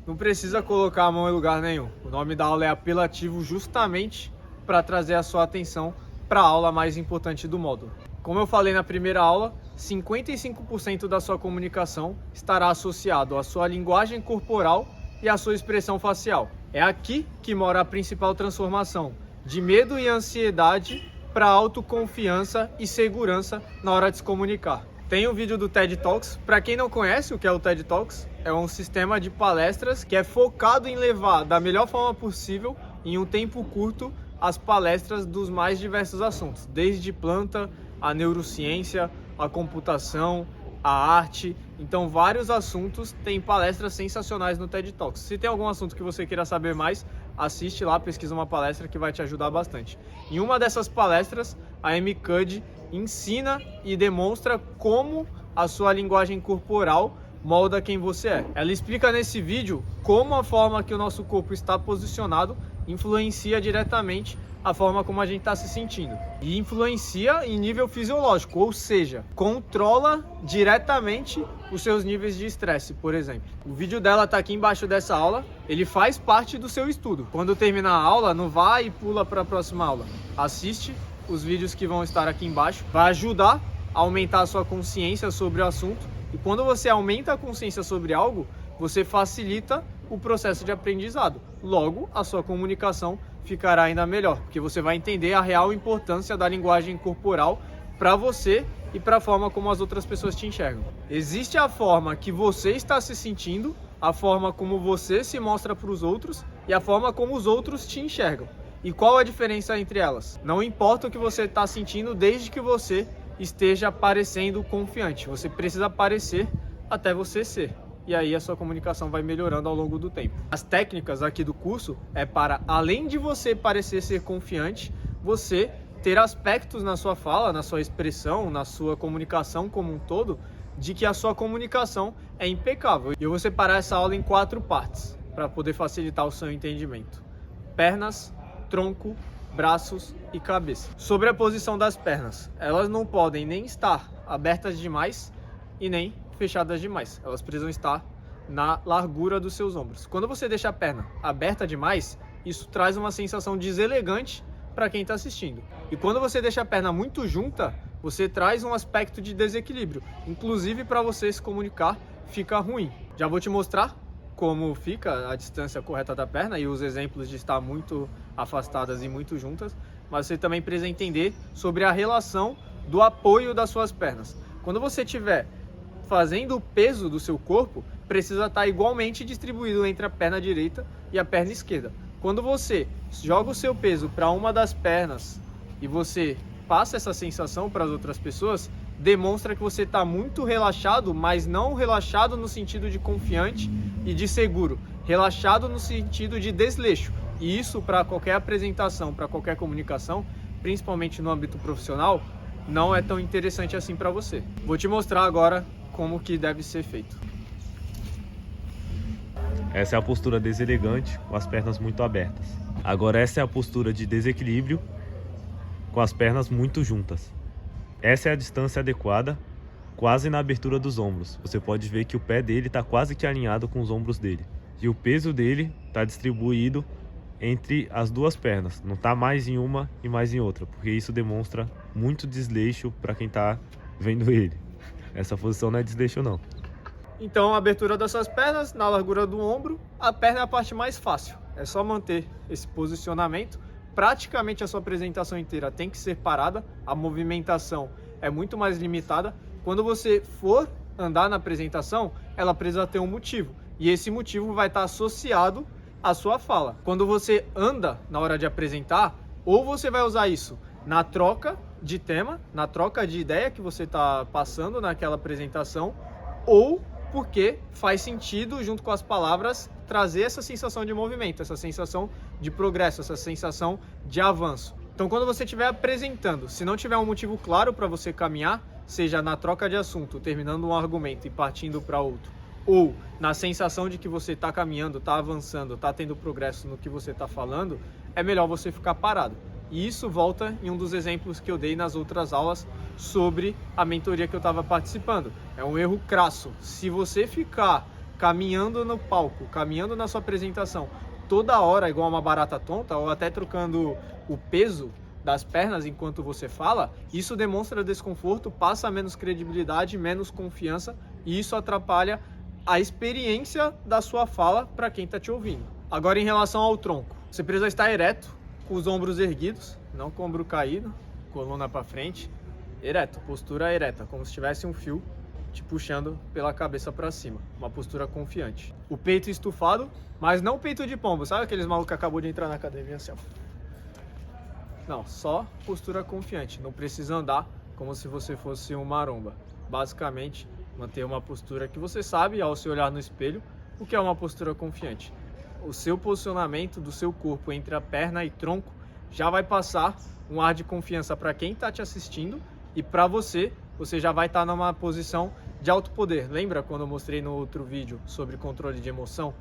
Não precisa colocar a mão em lugar nenhum. O nome da aula é apelativo justamente para trazer a sua atenção para a aula mais importante do módulo. Como eu falei na primeira aula, 55% da sua comunicação estará associado à sua linguagem corporal e à sua expressão facial. É aqui que mora a principal transformação, de medo e ansiedade para autoconfiança e segurança na hora de se comunicar. Tem um vídeo do TED Talks. Para quem não conhece o que é o TED Talks, é um sistema de palestras que é focado em levar da melhor forma possível, em um tempo curto, as palestras dos mais diversos assuntos, desde planta, a neurociência, a computação, a arte. Então vários assuntos, tem palestras sensacionais no TED Talks. Se tem algum assunto que você queira saber mais, assiste lá, pesquisa uma palestra que vai te ajudar bastante. Em uma dessas palestras, a Amy Cuddy ensina e demonstra como a sua linguagem corporal molda quem você é. Ela explica nesse vídeo como a forma que o nosso corpo está posicionado influencia diretamente a forma como a gente está se sentindo. E influencia em nível fisiológico, ou seja, controla diretamente os seus níveis de estresse, por exemplo. O vídeo dela está aqui embaixo dessa aula, ele faz parte do seu estudo. Quando terminar a aula, não vai e pula para a próxima aula. Assiste os vídeos que vão estar aqui embaixo, vai ajudar a aumentar a sua consciência sobre o assunto. E quando você aumenta a consciência sobre algo, você facilita o processo de aprendizado. Logo, a sua comunicação ficará ainda melhor, porque você vai entender a real importância da linguagem corporal para você e para a forma como as outras pessoas te enxergam. Existe a forma que você está se sentindo, a forma como você se mostra para os outros e a forma como os outros te enxergam. E qual a diferença entre elas? Não importa o que você está sentindo, desde que você esteja parecendo confiante. Você precisa parecer até você ser. E aí a sua comunicação vai melhorando ao longo do tempo. As técnicas aqui do curso é para, além de você parecer ser confiante, você ter aspectos na sua fala, na sua expressão, na sua comunicação como um todo, de que a sua comunicação é impecável. E eu vou separar essa aula em 4 partes, para poder facilitar o seu entendimento. Pernas, tronco, braços e cabeça. Sobre a posição das pernas, elas não podem nem estar abertas demais e nem fechadas demais. Elas precisam estar na largura dos seus ombros. Quando você deixa a perna aberta demais, isso traz uma sensação deselegante para quem está assistindo. E quando você deixa a perna muito junta, você traz um aspecto de desequilíbrio. Inclusive, para você se comunicar, fica ruim. Já vou te mostrar como fica a distância correta da perna e os exemplos de estar muito afastadas e muito juntas, mas você também precisa entender sobre a relação do apoio das suas pernas. Quando você estiver fazendo o peso do seu corpo, precisa estar igualmente distribuído entre a perna direita e a perna esquerda. Quando você joga o seu peso para uma das pernas e você passa essa sensação para as outras pessoas, demonstra que você está muito relaxado, mas não relaxado no sentido de confiante e de seguro, relaxado no sentido de desleixo. E isso, para qualquer apresentação, para qualquer comunicação, principalmente no âmbito profissional, não é tão interessante assim para você. Vou te mostrar agora como que deve ser feito. Essa é a postura deselegante, com as pernas muito abertas. Agora essa é a postura de desequilíbrio, com as pernas muito juntas. Essa é a distância adequada, quase na abertura dos ombros. Você pode ver que o pé dele está quase que alinhado com os ombros dele. E o peso dele está distribuído entre as duas pernas. Não está mais em uma e mais em outra, porque isso demonstra muito desleixo para quem está vendo ele. Essa posição não é desleixo, não. Então, a abertura das suas pernas, na largura do ombro, a perna é a parte mais fácil. É só manter esse posicionamento. Praticamente a sua apresentação inteira tem que ser parada, a movimentação é muito mais limitada. Quando você for andar na apresentação, ela precisa ter um motivo, e esse motivo vai estar associado à sua fala. Quando você anda na hora de apresentar, ou você vai usar isso na troca de tema, na troca de ideia que você está passando naquela apresentação, ou porque faz sentido, junto com as palavras, trazer essa sensação de movimento, essa sensação de progresso, essa sensação de avanço. Então, quando você estiver apresentando, se não tiver um motivo claro para você caminhar, seja na troca de assunto, terminando um argumento e partindo para outro, ou na sensação de que você está caminhando, está avançando, está tendo progresso no que você está falando, é melhor você ficar parado. E isso volta em um dos exemplos que eu dei nas outras aulas sobre a mentoria que eu estava participando. É um erro crasso. Se você ficar caminhando no palco, caminhando na sua apresentação, toda hora igual uma barata tonta, ou até trocando o peso das pernas enquanto você fala, isso demonstra desconforto, passa menos credibilidade, menos confiança, e isso atrapalha a experiência da sua fala para quem está te ouvindo. Agora, em relação ao tronco, você precisa estar ereto, com os ombros erguidos, não com o ombro caído, coluna para frente, ereto, postura ereta, como se tivesse um fio te puxando pela cabeça para cima, uma postura confiante. O peito estufado, mas não peito de pombo, sabe aqueles malucos que acabou de entrar na academia assim, ó. Não, só postura confiante, não precisa andar como se você fosse um maromba. Basicamente, manter uma postura que você sabe ao se olhar no espelho o que é uma postura confiante. O seu posicionamento do seu corpo entre a perna e tronco já vai passar um ar de confiança para quem está te assistindo e para você, você já vai estar numa posição de alto poder. Lembra quando eu mostrei no outro vídeo sobre controle de emoção?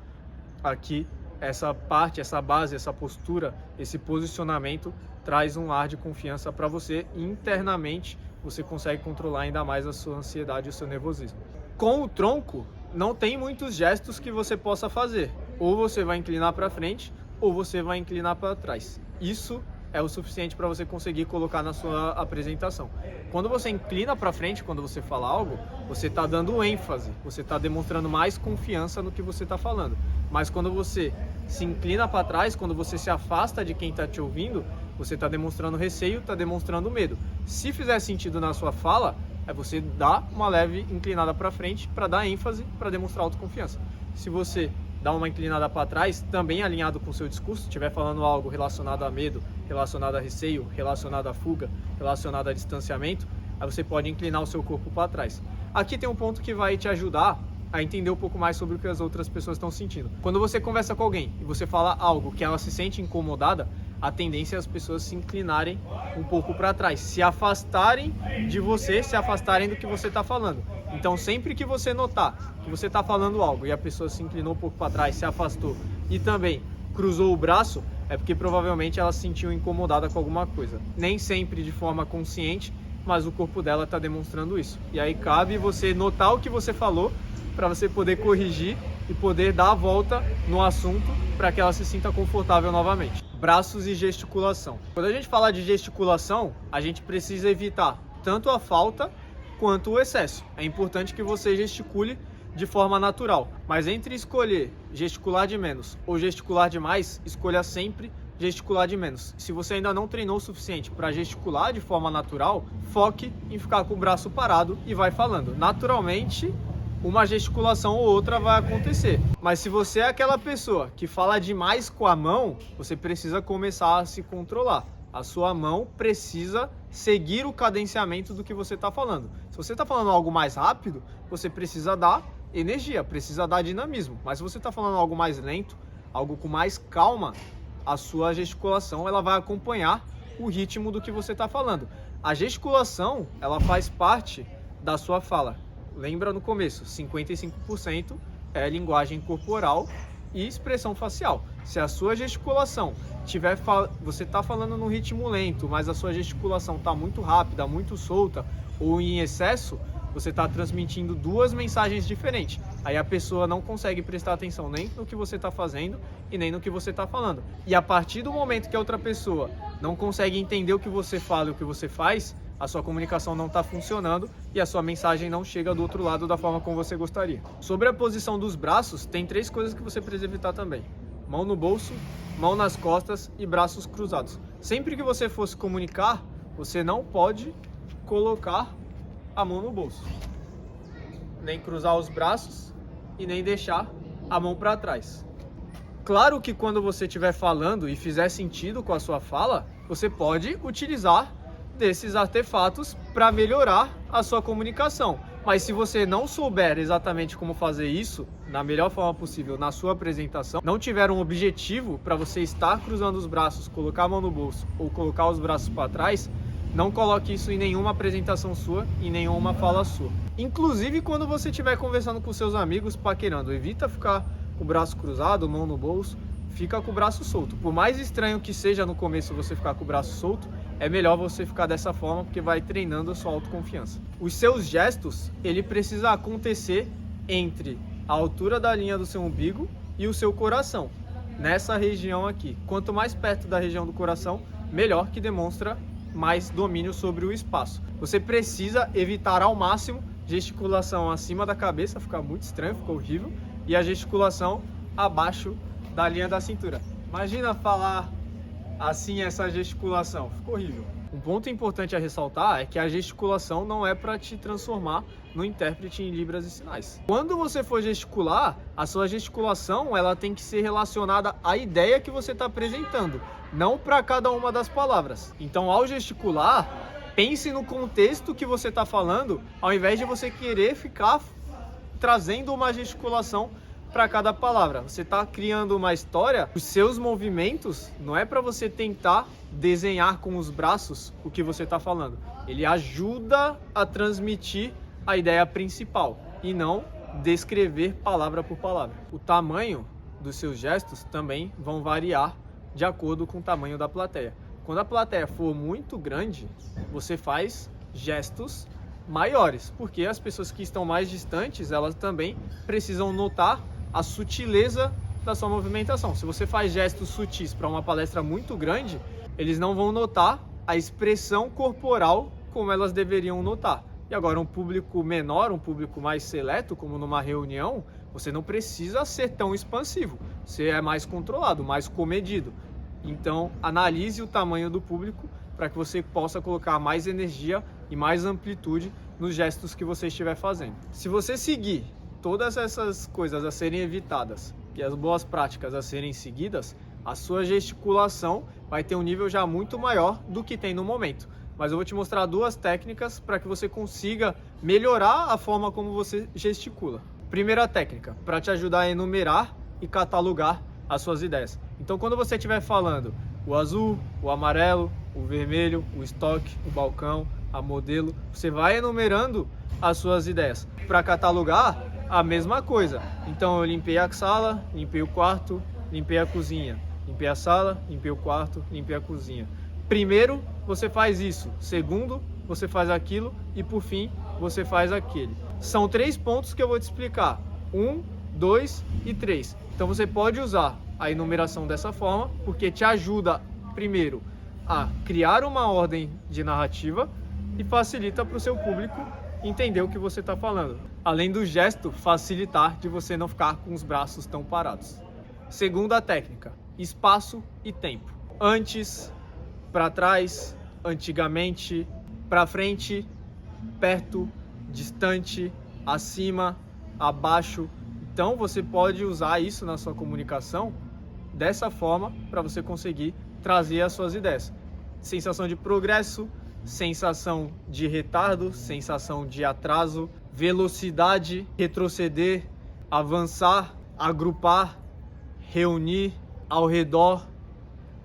Aqui, essa parte, essa base, essa postura, esse posicionamento traz um ar de confiança para você e internamente você consegue controlar ainda mais a sua ansiedade e o seu nervosismo. Com o tronco, não tem muitos gestos que você possa fazer. Ou você vai inclinar para frente, ou você vai inclinar para trás. Isso é o suficiente para você conseguir colocar na sua apresentação. Quando você inclina para frente, quando você fala algo, você está dando ênfase, você está demonstrando mais confiança no que você está falando. Mas quando você se inclina para trás, quando você se afasta de quem está te ouvindo, você está demonstrando receio, está demonstrando medo. Se fizer sentido na sua fala, é você dar uma leve inclinada para frente para dar ênfase, para demonstrar autoconfiança. Se você dá uma inclinada para trás, também alinhado com o seu discurso, estiver falando algo relacionado a medo, relacionado a receio, relacionado a fuga, relacionado a distanciamento, aí você pode inclinar o seu corpo para trás. Aqui tem um ponto que vai te ajudar a entender um pouco mais sobre o que as outras pessoas estão sentindo. Quando você conversa com alguém e você fala algo que ela se sente incomodada, a tendência é as pessoas se inclinarem um pouco para trás, se afastarem de você, se afastarem do que você está falando. Então, sempre que você notar que você está falando algo e a pessoa se inclinou um pouco para trás, se afastou e também cruzou o braço, é porque provavelmente ela se sentiu incomodada com alguma coisa. Nem sempre de forma consciente, mas o corpo dela está demonstrando isso. E aí cabe você notar o que você falou para você poder corrigir e poder dar a volta no assunto para que ela se sinta confortável novamente. Braços e gesticulação. Quando a gente fala de gesticulação, a gente precisa evitar tanto a falta quanto o excesso. É importante que você gesticule de forma natural, mas entre escolher gesticular de menos ou gesticular de mais, escolha sempre gesticular de menos. Se você ainda não treinou o suficiente para gesticular de forma natural, foque em ficar com o braço parado e vai falando. Naturalmente, uma gesticulação ou outra vai acontecer. Mas se você é aquela pessoa que fala demais com a mão, você precisa começar a se controlar. A sua mão precisa seguir o cadenciamento do que você está falando. Se você está falando algo mais rápido, você precisa dar energia, precisa dar dinamismo. Mas se você está falando algo mais lento, algo com mais calma, a sua gesticulação ela vai acompanhar o ritmo do que você está falando. A gesticulação ela faz parte da sua fala. Lembra no começo, 55% é linguagem corporal e expressão facial. Se a sua gesticulação você está falando num ritmo lento, mas a sua gesticulação está muito rápida, muito solta ou em excesso, você está transmitindo duas mensagens diferentes. Aí a pessoa não consegue prestar atenção nem no que você está fazendo e nem no que você está falando. E a partir do momento que a outra pessoa não consegue entender o que você fala e o que você faz, a sua comunicação não está funcionando e a sua mensagem não chega do outro lado da forma como você gostaria. Sobre a posição dos braços, tem 3 coisas que você precisa evitar também. Mão no bolso, mão nas costas e braços cruzados. Sempre que você for se comunicar, você não pode colocar a mão no bolso. Nem cruzar os braços e nem deixar a mão para trás. Claro que quando você estiver falando e fizer sentido com a sua fala, você pode utilizar desses artefatos para melhorar a sua comunicação. Mas se você não souber exatamente como fazer isso na melhor forma possível na sua apresentação, não tiver um objetivo para você estar cruzando os braços, colocar a mão no bolso ou colocar os braços para trás, não coloque isso em nenhuma apresentação sua, em nenhuma fala sua. Inclusive quando você estiver conversando com seus amigos paquerando, evita ficar com o braço cruzado, mão no bolso, fica com o braço solto. Por mais estranho que seja no começo você ficar com o braço solto, é melhor você ficar dessa forma porque vai treinando a sua autoconfiança. Os seus gestos, ele precisa acontecer entre a altura da linha do seu umbigo e o seu coração, nessa região aqui. Quanto mais perto da região do coração, melhor, que demonstra mais domínio sobre o espaço. Você precisa evitar ao máximo gesticulação acima da cabeça, fica muito estranho, fica horrível, e a gesticulação abaixo da linha da cintura. Imagina falar assim essa gesticulação, ficou horrível. Um ponto importante a ressaltar é que a gesticulação não é para te transformar no intérprete em libras e sinais. Quando você for gesticular, a sua gesticulação ela tem que ser relacionada à ideia que você está apresentando, não para cada uma das palavras. Então, ao gesticular, pense no contexto que você está falando, ao invés de você querer ficar trazendo uma gesticulação para cada palavra. Você está criando uma história, os seus movimentos não é para você tentar desenhar com os braços o que você está falando. Ele ajuda a transmitir a ideia principal e não descrever palavra por palavra. O tamanho dos seus gestos também vão variar de acordo com o tamanho da plateia. Quando a plateia for muito grande, você faz gestos maiores, porque as pessoas que estão mais distantes, elas também precisam notar a sutileza da sua movimentação. Se você faz gestos sutis para uma palestra muito grande, eles não vão notar a expressão corporal como elas deveriam notar. E agora, um público menor, um público mais seleto, como numa reunião, você não precisa ser tão expansivo. Você é mais controlado, mais comedido. Então, analise o tamanho do público para que você possa colocar mais energia e mais amplitude nos gestos que você estiver fazendo. Se você seguir todas essas coisas a serem evitadas e as boas práticas a serem seguidas, a sua gesticulação vai ter um nível já muito maior do que tem no momento. Mas eu vou te mostrar duas técnicas para que você consiga melhorar a forma como você gesticula. Primeira técnica, para te ajudar a enumerar e catalogar as suas ideias. Então, quando você estiver falando o azul, o amarelo, o vermelho, o estoque, o balcão, a modelo, você vai enumerando as suas ideias. Para catalogar, a mesma coisa. Então, eu limpei a sala, limpei o quarto, limpei a cozinha. Limpei a sala, limpei o quarto, limpei a cozinha. Primeiro, você faz isso. Segundo, você faz aquilo. E por fim, você faz aquele. São 3 pontos que eu vou te explicar. 1, 2 e 3. Então, você pode usar a enumeração dessa forma, porque te ajuda, primeiro, a criar uma ordem de narrativa e facilita para o seu público entender o que você está falando. Além do gesto facilitar de você não ficar com os braços tão parados. Segunda técnica, espaço e tempo. Antes, para trás, antigamente, para frente, perto, distante, acima, abaixo. Então você pode usar isso na sua comunicação dessa forma para você conseguir trazer as suas ideias. Sensação de progresso, sensação de retardo, sensação de atraso, velocidade, retroceder, avançar, agrupar, reunir, ao redor,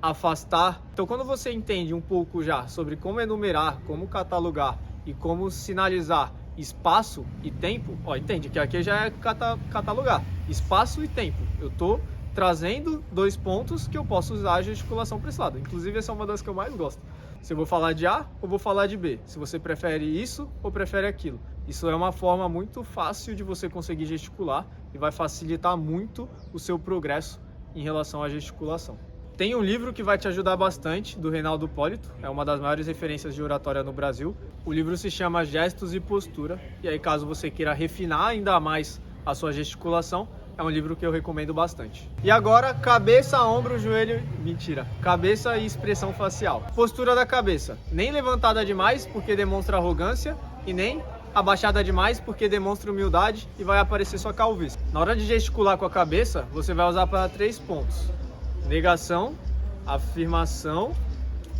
afastar. Então, quando você entende um pouco já sobre como enumerar, como catalogar e como sinalizar espaço e tempo, entende que aqui já é catalogar espaço e tempo. Eu estou trazendo 2 pontos que eu posso usar a gesticulação para esse lado. Inclusive, essa é uma das que eu mais gosto. Se eu vou falar de A ou vou falar de B. Se você prefere isso ou prefere aquilo. Isso é uma forma muito fácil de você conseguir gesticular e vai facilitar muito o seu progresso em relação à gesticulação. Tem um livro que vai te ajudar bastante, do Reinaldo Polito, é uma das maiores referências de oratória no Brasil. O livro se chama Gestos e Postura, e aí caso você queira refinar ainda mais a sua gesticulação, é um livro que eu recomendo bastante. E agora, cabeça, ombro, joelho, cabeça e expressão facial. Postura da cabeça, nem levantada demais porque demonstra arrogância e nem abaixada demais porque demonstra humildade e vai aparecer sua calvície. Na hora de gesticular com a cabeça, você vai usar para 3 pontos: negação, afirmação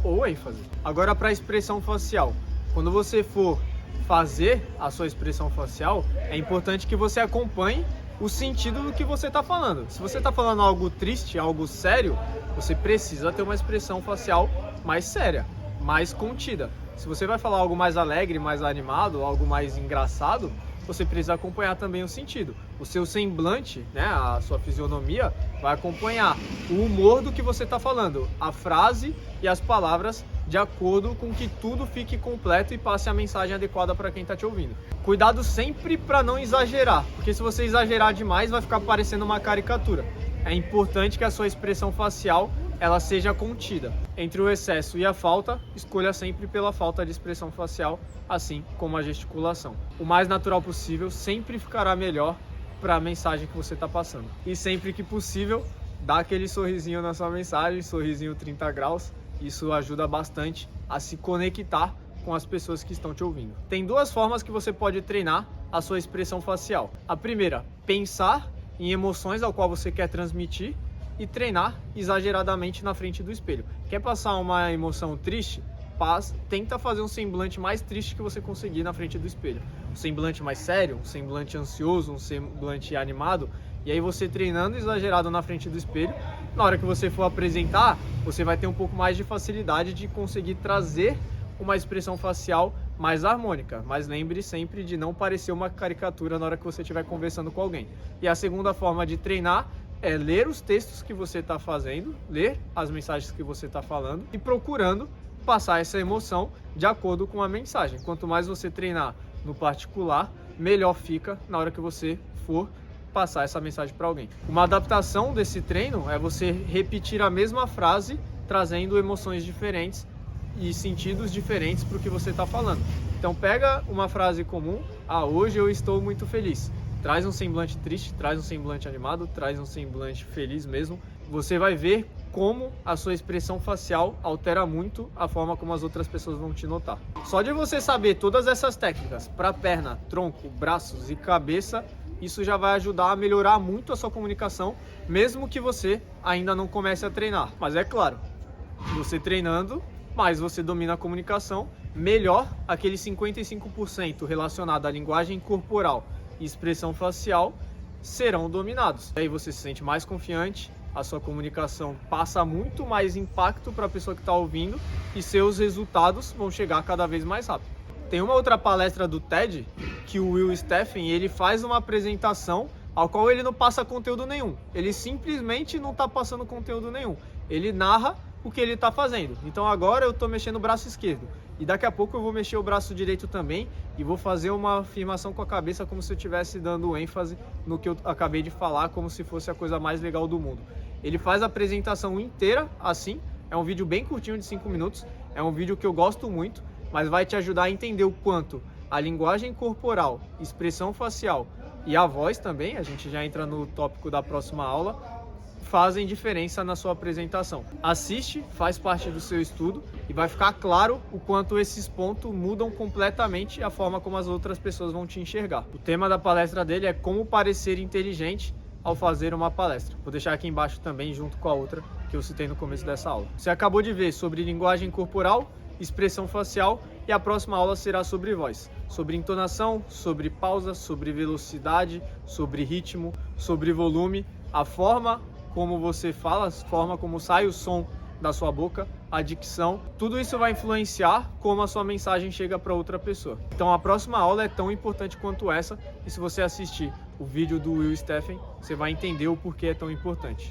ou ênfase. Agora, para a expressão facial, quando você for fazer a sua expressão facial, é importante que você acompanhe o sentido do que você está falando. Se você está falando algo triste, algo sério, você precisa ter uma expressão facial mais séria, mais contida. Se você vai falar algo mais alegre, mais animado, algo mais engraçado, você precisa acompanhar também o sentido. O seu semblante, né, a sua fisionomia, vai acompanhar o humor do que você está falando, a frase e as palavras de acordo com que tudo fique completo e passe a mensagem adequada para quem está te ouvindo. Cuidado sempre para não exagerar, porque se você exagerar demais vai ficar parecendo uma caricatura. É importante que a sua expressão facial ela seja contida. Entre o excesso e a falta, escolha sempre pela falta de expressão facial, assim como a gesticulação. O mais natural possível sempre ficará melhor para a mensagem que você está passando. E sempre que possível, dá aquele sorrisinho na sua mensagem, sorrisinho 30 graus. Isso ajuda bastante a se conectar com as pessoas que estão te ouvindo. Tem duas formas que você pode treinar a sua expressão facial. A primeira, pensar em emoções ao qual você quer transmitir e treinar exageradamente na frente do espelho. Quer passar uma emoção triste? Tenta fazer um semblante mais triste que você conseguir na frente do espelho. Um semblante mais sério, um semblante ansioso, um semblante animado. E aí você treinando exagerado na frente do espelho, na hora que você for apresentar, você vai ter um pouco mais de facilidade de conseguir trazer uma expressão facial mais harmônica. Mas lembre sempre de não parecer uma caricatura na hora que você estiver conversando com alguém. E a segunda forma de treinar é ler os textos que você está fazendo, ler as mensagens que você está falando e procurando passar essa emoção de acordo com a mensagem. Quanto mais você treinar no particular, melhor fica na hora que você for passar essa mensagem para alguém. Uma adaptação desse treino é você repetir a mesma frase, trazendo emoções diferentes e sentidos diferentes para o que você está falando. Então pega uma frase comum, hoje eu estou muito feliz. Traz um semblante triste, traz um semblante animado, traz um semblante feliz mesmo. Você vai ver como a sua expressão facial altera muito a forma como as outras pessoas vão te notar. Só de você saber todas essas técnicas para perna, tronco, braços e cabeça, isso já vai ajudar a melhorar muito a sua comunicação, mesmo que você ainda não comece a treinar. Mas é claro, você treinando, mais você domina a comunicação, melhor aquele 55% relacionado à linguagem corporal e expressão facial serão dominados. Aí você se sente mais confiante, a sua comunicação passa muito mais impacto para a pessoa que está ouvindo e seus resultados vão chegar cada vez mais rápido. Tem uma outra palestra do TED que o Will Steffen, ele faz uma apresentação ao qual ele não passa conteúdo nenhum. Ele simplesmente não está passando conteúdo nenhum. Ele narra o que ele está fazendo. Então agora eu estou mexendo o braço esquerdo e daqui a pouco eu vou mexer o braço direito também e vou fazer uma afirmação com a cabeça como se eu estivesse dando ênfase no que eu acabei de falar, como se fosse a coisa mais legal do mundo. Ele faz a apresentação inteira assim, é um vídeo bem curtinho de 5 minutos, é um vídeo que eu gosto muito, mas vai te ajudar a entender o quanto a linguagem corporal, expressão facial e a voz também, a gente já entra no tópico da próxima aula, fazem diferença na sua apresentação. Assiste, faz parte do seu estudo e vai ficar claro o quanto esses pontos mudam completamente a forma como as outras pessoas vão te enxergar. O tema da palestra dele é como parecer inteligente ao fazer uma palestra. Vou deixar aqui embaixo também junto com a outra que eu citei no começo dessa aula. Você acabou de ver sobre linguagem corporal, expressão facial e a próxima aula será sobre voz, sobre entonação, sobre pausa, sobre velocidade, sobre ritmo, sobre volume, a forma como você fala, a forma como sai o som da sua boca, a dicção, tudo isso vai influenciar como a sua mensagem chega para outra pessoa. Então a próxima aula é tão importante quanto essa e se você assistir o vídeo do Will Steffen, você vai entender o porquê é tão importante.